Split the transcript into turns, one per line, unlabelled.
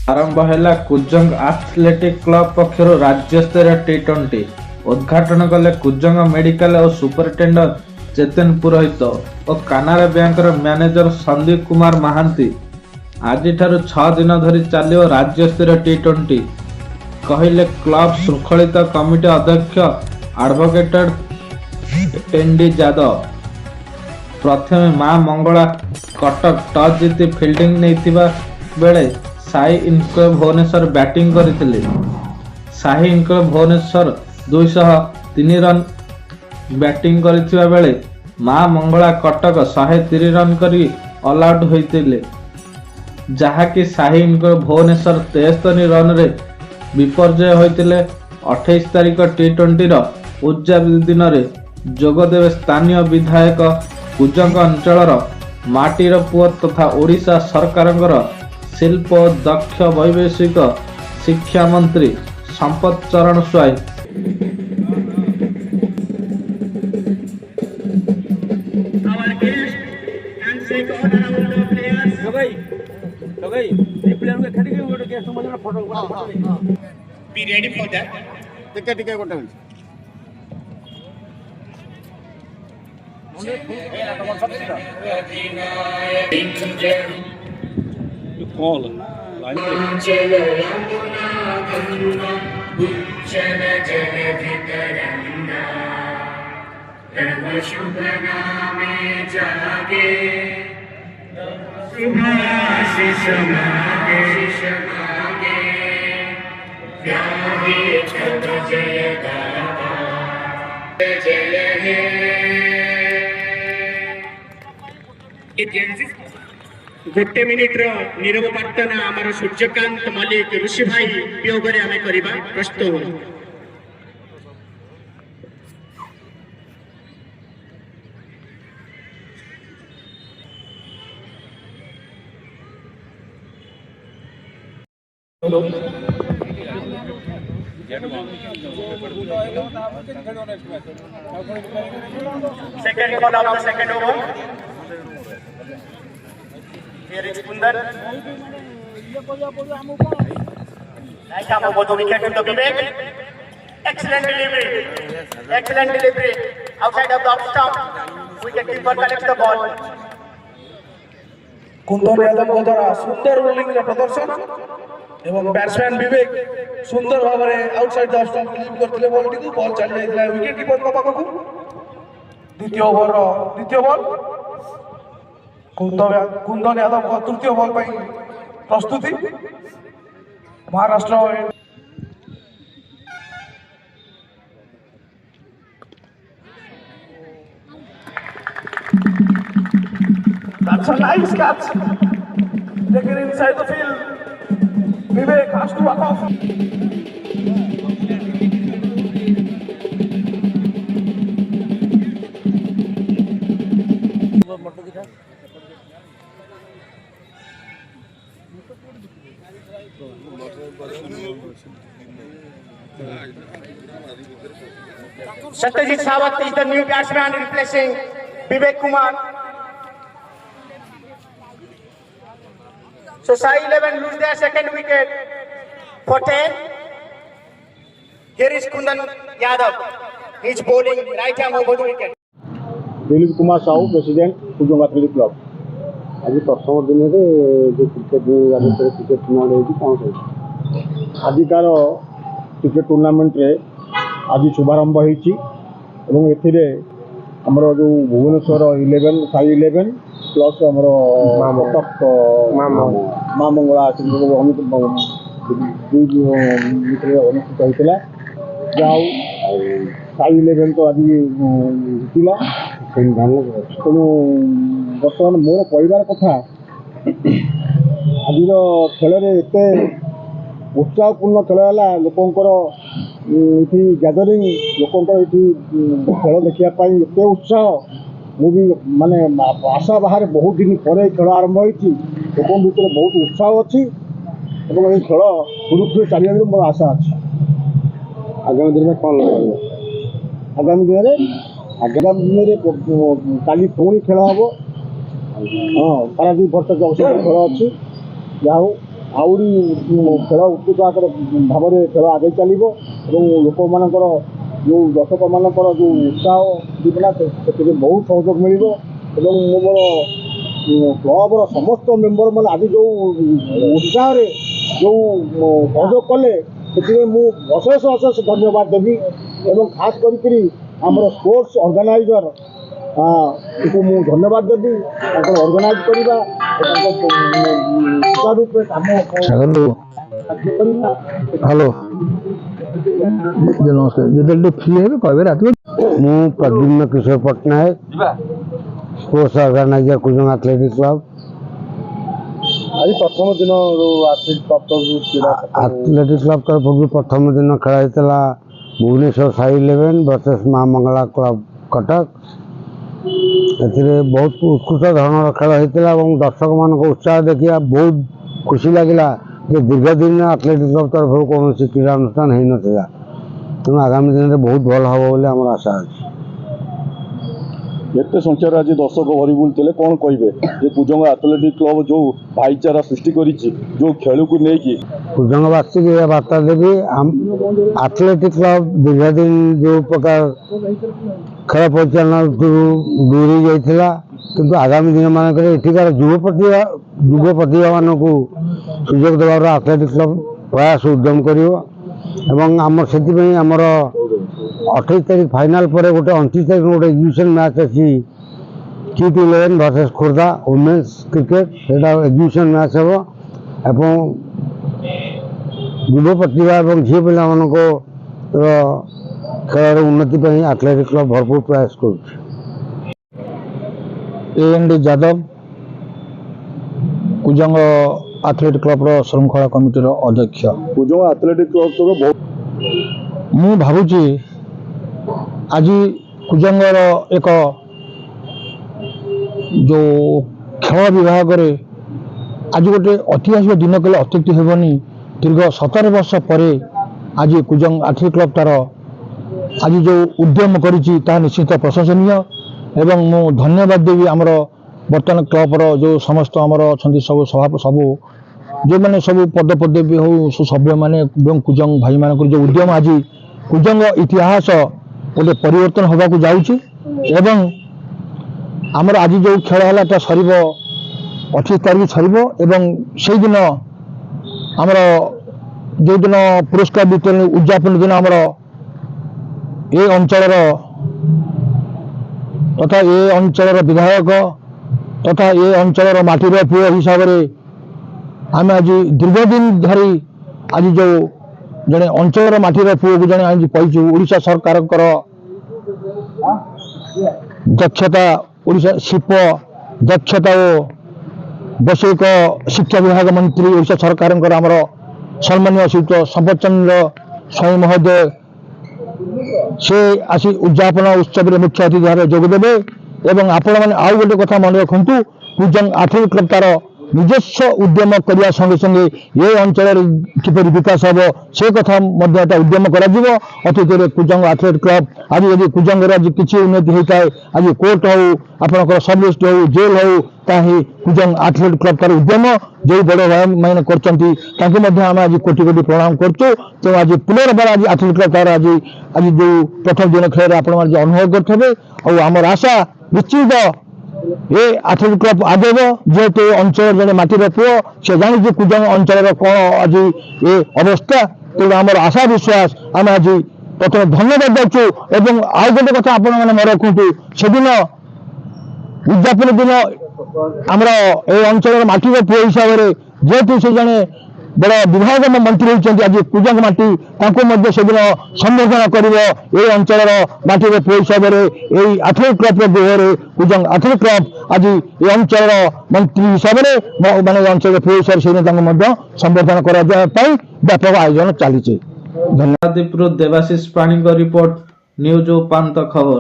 आरंभ है Kujang athletic club पक्षर राज्यस्तरीय टी20 उद्घाटन कले कुजंग मेडिकल और सुपरिटेडेंट चेतन पुरोहित और कानारा बैंक मैनेजर संदीप कुमार महांती। आज 6 दिन धरी चलो राज्यस्तरीय टी20 कहले क्लब शृंखलित कमिटी अध्यक्ष एडवोकेट एनडी यादव। प्रथम मां मंगला कटक टॉस जीति फील्डिंग नहीं बेले साई इनक्लेव भुवनेश्वर बैटिंग करथिले। Sai enclave Bhubaneswar 203 run batting करथिबा बेले मां मंगला कटक 103 रन करी ऑल आउट होइतिले, जहाँकि साई इनक्लेव भुवनेश्वर 73 रन रे विपर्जय होइतिले। 28 तारिख टी20 उद्यापन रे जोगदेवे स्थानीय विधायक कुजंग अंचलर माटीर पुओ तथा ओडिशा सरकारंकर शिल्प दक्ष वैदेशिक शिक्षा मंत्री संपत चरण स्वाई।
Be ready for that. Take what time?
You call
गोटे मिनिट नीरव प्रार्थना आमर सूर्यकांत मल्लिक ऋषि भाई वियोग आम करवा प्रस्तुत हो। Second ball of the second over. Here is Kundan. Right arm over the wicket to the Vivek. Excellent delivery. Excellent delivery. Outside of the off stump. Wicket keeper collects the ball.
Kundan Yadav द्वारा सुंदर bowling प्रदर्शन एवं batsman विवेक सुंदर भाव में outside the stump clean करथिले ball T ball चली जाइला विकेट कीपर को पाखकु। द्वितीय ओवर द्वितीय बॉल कुंदन यादव को तृतीय बॉल पर प्रस्तुति Maharashtra. That's a nice catch. Taken inside the field. Vivek has to walk off.
Satyajit Sawant is the new batsman replacing Vivek Kumar. So Sai 11 lose their second wicket for 10. Here is Kundan Yadav. He's bowling right arm over the wicket.
Dilip Kumar Sahu president Kujang athletic club. आज प्रथम दिन जो cricket cricket tournament कौन कह आजिकार cricket tournament रे आज शुभारंभ होती आमर जो भुवनेश्वर 11 साई 11 प्लस आमर कटक मां मंगला अनुष्ठित होता जाऊ साई 11 तो आज जीतला। तेणु बर्तमान मोर कहबार कथा आज खेल एत उत्साहपूर्ण खेल है लोकंर ये गैदरिंग लोकंर ये खेल देखापी एत उत्साह मुझे माने आशा बाहर बहुत दिन पर खेल आरंभ होती लोक भर बहुत उत्साह अच्छी ये खेल सुरुखुरु चलिए मोर आशा अच्छी। आगामी दिन में कौन आगामी दिन में काली पुणी खेल हम। हाँ पारादीप भट्ट जगत खेल अच्छी जाऊ ଆହୁରି ଖେଳ ଉତ୍କୃଷ୍ଟ ଭାବରେ ଖେଳ ଆଗେଇ ଚାଲିବ ଏବଂ ଲୋକମାନଙ୍କର ଯେଉଁ ଦର୍ଶକମାନଙ୍କର ଯେଉଁ ଉତ୍ସାହ ଦିବନା ସେଥିରେ ବହୁତ ସହଯୋଗ ମିଳିବ ଏବଂ ମୁଁ ମୋର କ୍ଲବର ସମସ୍ତ ମେମ୍ବରମାନେ ଆଜି ଯେଉଁ ଉତ୍ସାହରେ ଯେଉଁ ସହଯୋଗ କଲେ ସେଥିପାଇଁ ମୁଁ ଅଶେଷ ଅଶେଷ ଧନ୍ୟବାଦ ଦେବି ଏବଂ ଖାସ୍ କରିକିରି ଆମର ସ୍ପୋର୍ଟସ୍ ଅର୍ଗାନାଇଜର କୁ ମୁଁ ଧନ୍ୟବାଦ ଦେବି ତାଙ୍କର ଅର୍ଗାନାଇଜ୍ କରିବା ତାଙ୍କ ସୁଚାରୁରୂପେ କାମ
ହ୍ୟାଲୋ ନମସ୍କାର ଯେତେବେଳେ ଫ୍ରି ହେବେ କହିବେ ରାତି ମୁଁ Pradyumna Kishore Pattnaik sports organiser Kujang athletic club
ଆଜି ପ୍ରଥମ ଦିନ ଆଥଲେଟିକ୍
କ୍ଲବ ତରଫରୁ ପ୍ରଥମ ଦିନ ଖେଳ ହେଇଥିଲା ଭୁବନେଶ୍ୱର ସାଇ 11 ଭର୍ସେସ୍ ମା ମଙ୍ଗଳା କ୍ଲବ କଟକ। ଏଥିରେ ବହୁତ ଉତ୍କୃଷ୍ଟ ଧରଣର ଖେଳ ହେଇଥିଲା ଏବଂ ଦର୍ଶକମାନଙ୍କ ଉତ୍ସାହ ଦେଖିବା ବହୁତ ଖୁସି ଲାଗିଲା ଯେ ଦୀର୍ଘ ଦିନ ଆଥଲେଟିକ୍ କ୍ଲବ ତରଫରୁ କୌଣସି କ୍ରୀଡ଼ା ଅନୁଷ୍ଠାନ ହେଇନଥିଲା। ତେଣୁ ଆଗାମୀ ଦିନରେ ବହୁତ ଭଲ ହେବ ବୋଲି ଆମର ଆଶା ଅଛି।
ଏତେ ସଂଖ୍ୟାରେ ଆଜି ଦର୍ଶକ ଭରି ବୁଲିଥିଲେ କ'ଣ କହିବେ ଯେ କୁଜଙ୍ଗ ଆଥଲେଟିକ୍ କ୍ଲବ ଯେଉଁ ଭାଇଚାରା ସୃଷ୍ଟି କରିଛି ଯେଉଁ ଖେଳକୁ ନେଇକି?
କୁଜଙ୍ଗବାସୀକି ଏ ବାର୍ତ୍ତା ଦେବି ଆଥଲେଟିକ୍ କ୍ଲବ ଦୀର୍ଘ ଦିନ ଯେଉଁ ପ୍ରକାର ଖେଳ ପରିଚାଳନାରୁ ଦୂରେଇ ଯାଇଥିଲା କିନ୍ତୁ ଆଗାମୀ ଦିନମାନଙ୍କରେ ଏଠିକାର ଯୁବ ପ୍ରତିଭାମାନଙ୍କୁ ସୁଯୋଗ ଦେବାର ଆଥଲେଟିକ୍ କ୍ଲବ ପ୍ରୟାସ ଉଦ୍ୟମ କରିବ ଏବଂ ଆମର ସେଥିପାଇଁ ଆମର 28 ତାରିଖ ଫାଇନାଲ ପରେ ଗୋଟେ 29 ତାରିଖ ଗୋଟେ ଏକ୍ଜିବିସନ୍ ମ୍ୟାଚ୍ ଅଛି KIIT 11 versus Khordha women's cricket. ସେଇଟା ଏକ୍ଜିବିସନ୍ ମ୍ୟାଚ୍ ହେବ ଏବଂ ଯୁବ ପ୍ରତିଭା ଏବଂ ଝିଅ ପିଲାମାନଙ୍କର ଖେଳର ଉନ୍ନତି ପାଇଁ ଆଥଲେଟିକ୍ କ୍ଲବ ଭରପୁର ପ୍ରୟାସ କରୁଛି। AND ଯାଦବ କୁଜଙ୍ଗ ଆଥଲେଟିକ୍ କ୍ଲବର ଶୃଙ୍ଖଳା କମିଟିର ଅଧ୍ୟକ୍ଷ।
କୁଜଙ୍ଗ ଆଥଲେଟିକ୍ କ୍ଲବ ତ ବହୁତ
ମୁଁ ଭାବୁଛି ଆଜି କୁଜଙ୍ଗର ଏକ ଯେଉଁ ଖେଳ ବିଭାଗରେ ଆଜି ଗୋଟେ ଐତିହାସିକ ଦିନ କଲେ ଅତ୍ୟୁକ୍ତି ହେବନି। ଦୀର୍ଘ 17 ବର୍ଷ ପରେ ଆଜି କୁଜଙ୍ଗ ଆଥଲେଟିକ୍ କ୍ଲବ ତାର ଆଜି ଯେଉଁ ଉଦ୍ୟମ କରିଛି ତାହା ନିଶ୍ଚିତ ପ୍ରଶଂସନୀୟ ଏବଂ ମୁଁ ଧନ୍ୟବାଦ ଦେବି ଆମର ବର୍ତ୍ତମାନ କ୍ଲବର ଯେଉଁ ସମସ୍ତ ଆମର ଅଛନ୍ତି ସବୁ ସବୁ ଯେଉଁମାନେ ସବୁ ପଦପଦବୀ ହେଉ ସଭ୍ୟମାନେ ଏବଂ କୁଜଙ୍ଗ ଭାଇମାନଙ୍କର ଯେଉଁ ଉଦ୍ୟମ ଆଜି କୁଜଙ୍ଗ ଇତିହାସ ଗୋଟେ ପରିବର୍ତ୍ତନ ହେବାକୁ ଯାଉଛି ଏବଂ ଆମର ଆଜି ଯେଉଁ ଖେଳ ହେଲା ତା ସରିବ 28 ତାରିଖ ସରିବ ଏବଂ ସେଇଦିନ ଆମର ଯେଉଁଦିନ ପୁରସ୍କାର ବିତରଣ ଉଦ୍ଯାପନ ଦିନ ଆମର ଏ ଅଞ୍ଚଳର ତଥା ଏ ଅଞ୍ଚଳର ବିଧାୟକ ତଥା ଏ ଅଞ୍ଚଳର ମାଟିର ପୁଅ ହିସାବରେ ଆମେ ଆଜି ଦୀର୍ଘ ଦିନ ଧରି ଆଜି ଯେଉଁ ଜଣେ ଅଞ୍ଚଳର ମାଟିର ପୁଅକୁ ଜଣେ ଆଜି ପାଇଛୁ ଓଡ଼ିଶା ସରକାରଙ୍କର ଦକ୍ଷତା ଓଡ଼ିଶା ଶିଳ୍ପ ଦକ୍ଷତା ଓ ବୈଷୟିକ ଶିକ୍ଷା ବିଭାଗ ମନ୍ତ୍ରୀ ଓଡ଼ିଶା ସରକାରଙ୍କର ଆମର ସମ୍ମାନୀୟ ଶ୍ରୀଯୁକ୍ତ ସମ୍ପଦ ଚନ୍ଦ୍ର ସ୍ୱାଇଁ ମହୋଦୟ ସେ ଆସି ଉଦ୍ଯାପନ ଉତ୍ସବରେ ମୁଖ୍ୟ ଅତିଥି ଭାବେ ଯୋଗଦେବେ ଏବଂ ଆପଣମାନେ ଆଉ ଗୋଟେ କଥା ମନେ ରଖନ୍ତୁ କୁଜଙ୍ଗ ଆଥଲେଟିକ୍ କ୍ଲବ ତାର ନିଜସ୍ୱ ଉଦ୍ୟମ କରିବା ସଙ୍ଗେ ସଙ୍ଗେ ଏ ଅଞ୍ଚଳରେ କିପରି ବିକାଶ ହେବ ସେ କଥା ମଧ୍ୟ এটা ଉଦ୍ୟମ କରାଯିବ। ଅତୀତରେ କୁଜଙ୍ଗ ଆଥଲେଟିକ୍ କ୍ଲବ ଆଜି ଯଦି କୁଜଙ୍ଗରେ ଆଜି କିଛି ଉନ୍ନତି ହୋଇଥାଏ ଆଜି କୋର୍ଟ ହେଉ ଆପଣଙ୍କର ସବ୍ ଲିଷ୍ଟ ହେଉ ଜେଲ୍ ହେଉ ତାହା ହିଁ କୁଜଙ୍ଗ ଆଥଲେଟିକ୍ କ୍ଲବ ତାର ଉଦ୍ୟମ ଯେଉଁ ବଡ଼ ଭାଇମାନେ କରିଛନ୍ତି ତାଙ୍କୁ ମଧ୍ୟ ଆମେ ଆଜି କୋଟି କୋଟି ପ୍ରଣାମ କରୁଛୁ। ତେଣୁ ଆଜି ପୁନର୍ବାର ଆଜି ଆଥଲେଟିକ୍ କ୍ଲବ ତାର ଆଜି ଯେଉଁ ପ୍ରଥମ ଦିନ ଖେଳରେ ଆପଣମାନେ ଅନୁଭବ କରିଥିବେ ଆଉ ଆମର ଆଶା ନିଶ୍ଚିତ ଏ ଆଥଲେଟିକ୍ କ୍ଲବ ଆଗେଇବ ଯେହେତୁ ଅଞ୍ଚଳର ଜଣେ ମାଟିର ପୁଅ ସେ ଜାଣିଛି କୁଜଙ୍ଗ ଅଞ୍ଚଳର କ'ଣ ଆଜି ଏ ଅବସ୍ଥା। ତେଣୁ ଆମର ଆଶା ବିଶ୍ୱାସ ଆମେ ଆଜି ପ୍ରଥମେ ଧନ୍ୟବାଦ ଦେଉଛୁ ଏବଂ ଆଉ ଗୋଟେ କଥା ଆପଣମାନେ ମନେ ରଖନ୍ତୁ ସେଦିନ ଉଦ୍ଯାପନ ଦିନ ଆମର ଏ ଅଞ୍ଚଳର ମାଟିର ପୁଅ ହିସାବରେ ଯେହେତୁ ସେ ଜଣେ ବଡ଼ ବିଭାଗ ମନ୍ତ୍ରୀ ହୋଇଛନ୍ତି ଆଜି କୁଜଙ୍ଗ ମାଟି ତାଙ୍କୁ ମଧ୍ୟ ସେଦିନ ସମ୍ବର୍ଦ୍ଧନା କରିବ ଏ ଅଞ୍ଚଳର ମାଟିର ପୁଅ ହିସାବରେ ଏଇ ଆଥଲେଟିକ୍ କ୍ଲବର ଗୃହରେ କୁଜଙ୍ଗ ଆଥଲେଟିକ୍ କ୍ଲବ ଆଜି ଏ ଅଞ୍ଚଳର ମନ୍ତ୍ରୀ ହିସାବରେ ମାନେ ଅଞ୍ଚଳର ପୁଅ ହିସାବରେ ସେଦିନ ତାଙ୍କୁ ମଧ୍ୟ ସମ୍ବର୍ଦ୍ଧନା କରାଯିବା ପାଇଁ ବ୍ୟାପକ ଆୟୋଜନ ଚାଲିଛି।
ଧନ୍ୟବାଦ। ଦେବାଶିଷ ପାଣିଙ୍କ ରିପୋର୍ଟ ନ୍ୟୁଜ ଉପାନ୍ତ ଖବର।